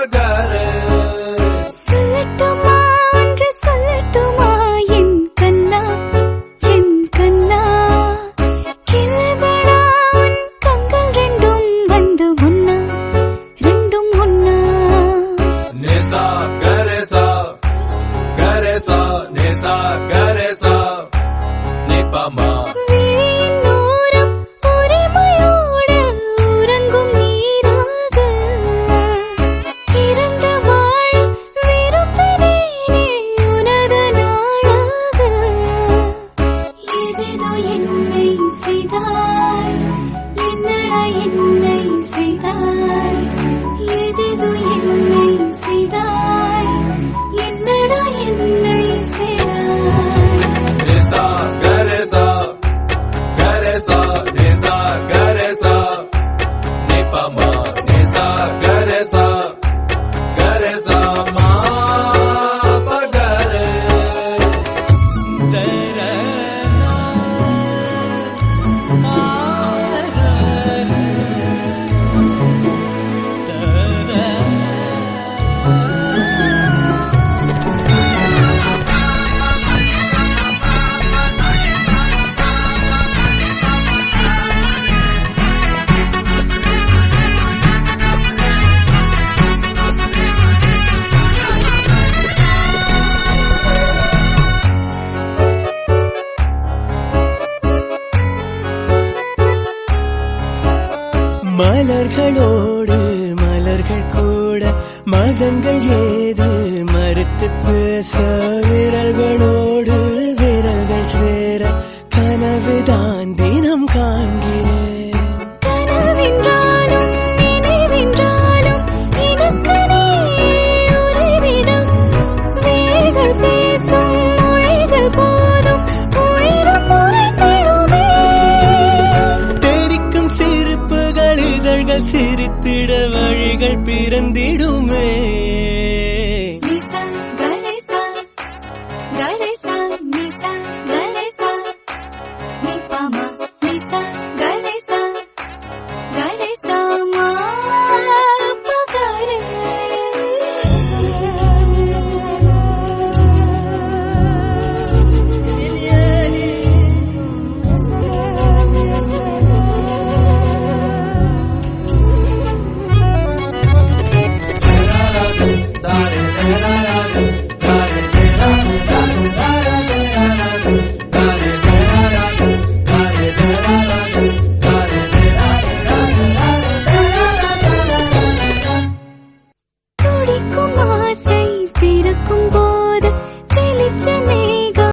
பகரு சொல்லட்டுமா ஒன்று சொல்லட்டுமா என் கண்ணா என் கண்ணா கிள்ளதடா உன் கண்கள் ரெண்டும் வந்து ஒன்னா ரெண்டும் ஒன்னா நிசா கரேசா கரேசா நிசா கரேசா நிபமா மலர்களோடு மலர்கள் கூட மதங்கள் ஏது மறுத்து பேச விரல்களோடு விரல்கள் சேர கனவுதான் தினம் காண்கிறேன் கனவென்றாலும் நினைவென்றாலும் எனக்கு நீ உறைவிடம் விழிகள் பேசும் மொழிகள் போதும் உயிரும் உறைந்திடுமே தெரிக்கும் சிரிப்புகள் இதழ்கள் சிரித்திட வழிகள் பிறந்திடுமே நிசா கரேசா கரேசா நிசா கரேசா நிபமா நிசா கரேசா கரேசா மா பகரு துடிக்கும் ஆசை பிறக்கும் போது வெளிச்சமே